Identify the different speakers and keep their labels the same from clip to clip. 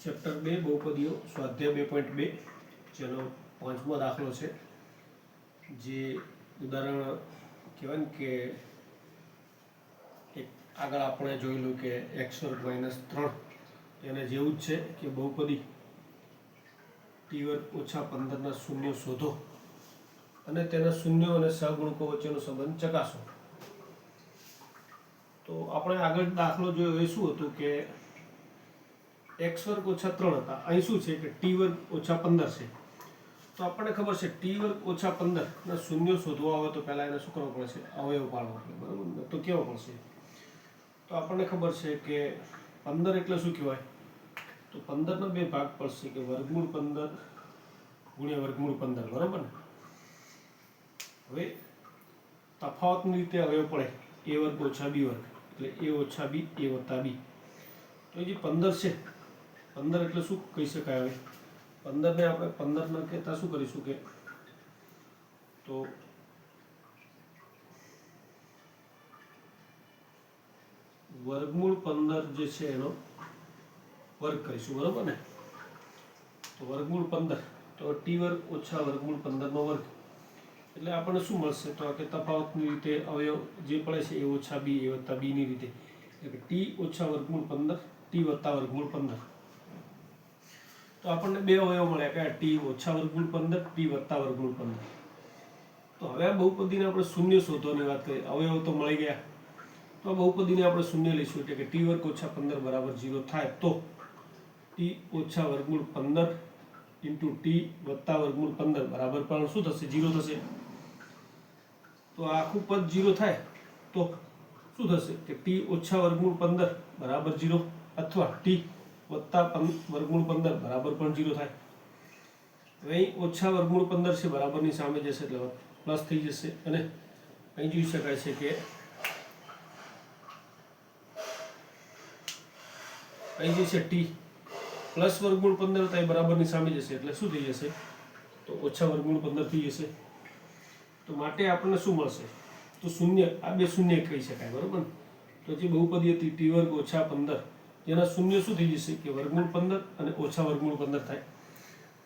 Speaker 1: Chapter 2 બહુપદીઓ સ્વાધ્યાય 2.2 જેનો 5મો દાખલો છે, જે ઉદાહરણ કહેવાય ને કે એક આગળ આપણે જોયેલું કે x² - 3 એને જેવું જ છે કે બહુપદી t² - 15 ના શૂન્ય શોધો અને તેના શૂન્યો અને સહગુણકો વચ્ચેનો સંબંધ ચકાસો. તો આપણે આગળ દાખલો જોયો એ શું હતું કે x² - 3 હતા. અહીં શું છે કે t² - 15 છે. તો આપણને ખબર છે t² - 15 ના શૂન્યો શોધવા હોય તો પહેલા એને શું કરવું પડશે? અવયવ પાડવો પડે, બરાબર? તો કેવો પડશે? તો આપણને ખબર છે કે 15 એટલે શું કહેવાય? તો 15 ના બે ભાગ પડશે કે વર્ગમૂળ 15 ગુણ્યા વર્ગમૂળ 15, બરાબર ને? હવે તફાવતની રીતે અવયવ પડે a² - b² એટલે a - b a + b. તો એ જે 15 છે, 15 એટલે શું કહી શકાય? હવે 15 ને આપણે 15 ના કહેતા શું કરીશું કે તો વર્ગમૂળ 15 જે છે એનો વર્ગ કરીશું, બરાબર ને? તો વર્ગમૂળ 15 તો t² - વર્ગમૂળ 15 નો વર્ગ એટલે આપણને શું મળશે? તો કે તફાવતની રીતે અવયવ જે પડે છે a - b a + b ની રીતે એટલે t - વર્ગમૂળ 15 t + વર્ગમૂળ 15. તો આપણને બે અવયવ મળ્યા કે t - વર્ગમૂળ 15 t + વર્ગમૂળ 15. તો હવે આ બહુપદીને આપણે શૂન્ય શોધવાની વાત કરીએ. અવયવ તો મળી ગયા, તો આ બહુપદીને આપણે શૂન્ય લઈશું એટલે કે t² - 15 = 0 થાય તો t - વર્ગમૂળ 15 × t + વર્ગમૂળ 15 બરાબર પણ શું થશે? 0 થશે. તો આ આખું પદ 0 થાય તો શું થશે કે t - વર્ગમૂળ 15 બરાબર 0 અથવા t + વર્ગમૂળ 15 બરાબર પણ 0 થાય. હવે અહીં ઓછા વર્ગમૂળ 15 છે, બરાબરની સામે જશે એટલે પ્લસ થઈ જશે અને અહીં જોઈ શકાય છે કે અહીં જે છે t પ્લસ વર્ગમૂળ 15 તો એ બરાબરની સામે જશે એટલે શું થઈ જશે? તો ઓછા વર્ગમૂળ 15 થઈ જશે. તો માટે આપણને શું મળશે? તો શૂન્ય, આ બે શૂન્ય કહી શકાય, બરાબર ને? તો જે બહુપદી હતી t² - 15 જેના શૂન્ય શું થઈ જશે કે વર્ગમૂળ 15 અને ઓછા વર્ગમૂળ 15 થાય.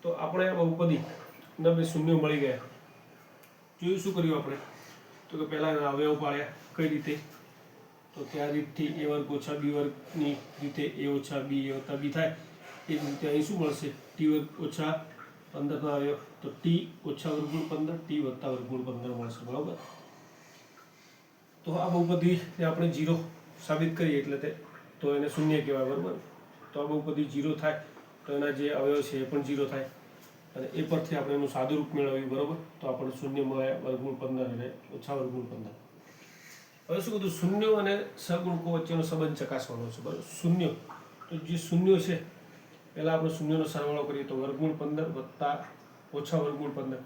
Speaker 1: તો આપણે આ બહુપદી ના બે શૂન્યો મળી ગયા. જોયું શું કર્યું આપણે? તો કે પહેલા એના અવયવ પાડ્યા. કઈ રીતે? તો કે આ રીતથી a² - b² ની રીતે a - b a + b થાય એ જ રીતે અહીં શું મળશે? t² - 15 નો અવયવ તો t - વર્ગમૂળ 15 t + વર્ગમૂળ 15 મળશે, બરાબર? તો આ બહુપદીને આપણે 0 સાબિત કરીએ એટલે તો એને શૂન્ય કહેવાય, બરાબર? તો આ બહુપદી 0 થાય તો એના જે અવયવ છે એ પણ 0 થાય અને એ પરથી આપણે એનું સાદું રૂપ મેળવ્યું, બરાબર? તો આપણે શૂન્ય મળ્યા વર્ગમૂળ 15 અને ઓછા વર્ગમૂળ 15. હવે શું કીધું? શૂન્યો અને સહગુણકો વચ્ચેનો સંબંધ ચકાસવાનો છે, બરાબર? શૂન્યો, તો જે શૂન્યો છે પહેલા આપણે શૂન્યનો સરવાળો કરીએ તો વર્ગમૂળ 15 + ઓછા વર્ગમૂળ 15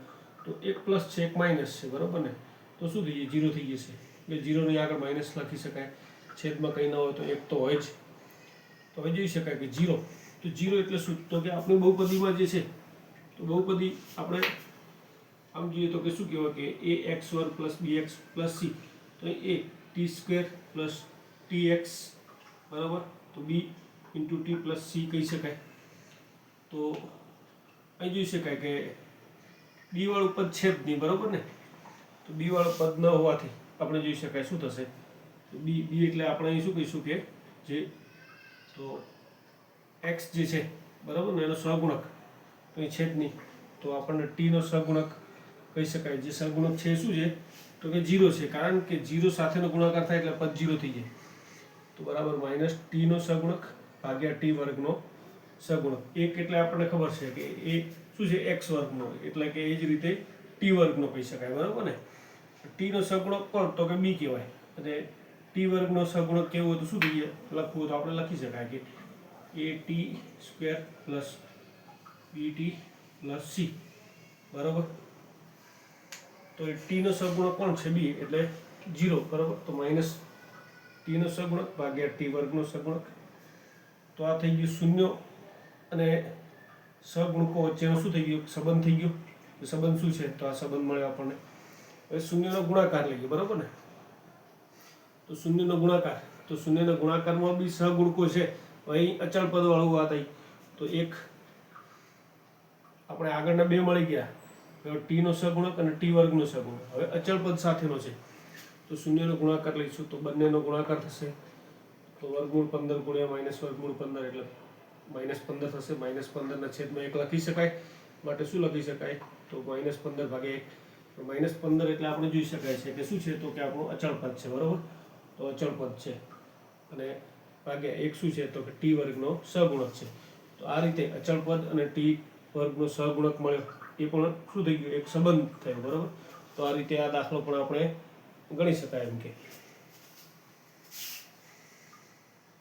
Speaker 1: તો એક પ્લસ છે એક માઇનસ છે, બરાબર ને? તો શું થઈ જાય? 0 થઈ જશે. એટલે 0 ની આગળ માઇનસ લખી શકાય, છેદમાં કંઈ ન હોય તો એક તો હોય જ. તો હવે જોઈ શકાય કે 0, તો 0 એટલે શું? તો કે આપણી બહુપદીમાં જે છે તો બહુપદી આપણે આમ જોઈએ તો કે શું કહેવાય કે ax² + bx + c તો એ t² + tx બરાબર, તો b × t + c કહી શકાય. તો અહીં જોઈ શકાય કે b વાળું પદ છે જ નહીં, બરાબર ને? તો b વાળું પદ ન હોવાથી આપણે જોઈ શકાય શું થશે? તો b એટલે આપણે અહીં શું કહીશું કે જે તો x જે છે, બરાબર ને, એનો સહગુણક તો એ છે જ નહીં. તો આપણને t નો સહગુણક કહી શકાય. જે સહગુણક છે એ શું છે? તો કે 0 છે, કારણ કે 0 સાથેનો ગુણાકાર થાય એટલે પદ 0 થઈ જાય. તો બરાબર -t નો સહગુણક ભાગ્યા t વર્ગનો સહગુણક. 1 એટલે આપણને ખબર છે કે એ શું છે? x વર્ગનો, એટલે કે એ જ રીતે t વર્ગનો કહી શકાય, બરાબર ને? t નો સહગુણક કોણ? તો કે b કહેવાય. અને t વર્ગનો સહગુણક કેવું હોય તો શું થઈ જાય? લખવું તો આપણે લખી શકાય કે at² + bt + c, બરાબર? તો એ t નો સહગુણક કોણ છે? b, એટલે 0, બરાબર? તો -t નો સહગુણક ભાગ્યા t વર્ગનો સહગુણક. તો આ થઈ ગયું શૂન્યો અને સહગુણકો વચ્ચેનો શું થઈ ગયું? સંબંધ થઈ ગયો. સંબંધ શું છે? તો આ સંબંધ મળ્યો આપણને. હવે શૂન્યનો ગુણાકાર લઈએ, બરાબર ને? તો શૂન્યનો ગુણાકાર, તો શૂન્યના ગુણાકારમાં બી સહગુણકો છે. અહીં અચળ પદ વાળું વાત આવી તો તો એક આપણે આગળના બે મળી ગયા, ટી નો સહગુણક અને ટી વર્ગનો સહગુણક. હવે અચળ પદ સાથેનો છે તો શૂન્યનો ગુણાકાર લઈશું તો બંનેનો ગુણાકાર થશે, તો વર્ગમૂળ 15 ગુણ્યા માઇનસ વર્ગમૂળ 15 એટલે -15 થશે. -15 ના છેદમાં 1 લખી શકાય, માટે શું લખી શકાય તો -15 ભાગ્યા 1. -15 એટલે આપણે જોઈ શકાય છે કે શું છે તો કે આપણું અચળ પદ છે, બરોબર. તો અચળ પદ છે અને ભાગ્યા 1 શું છે તો કે ટી વર્ગનો સહગુણક છે. તો આ રીતે અચળ પદ અને ટી વર્ગનો સહગુણક મળ્યો, એ પણ શું થઈ ગયું, એક સંબંધ થયો, બરોબર. તો આ રીતે આ દાખલો પણ આપણે ગણી શકાય એમ કે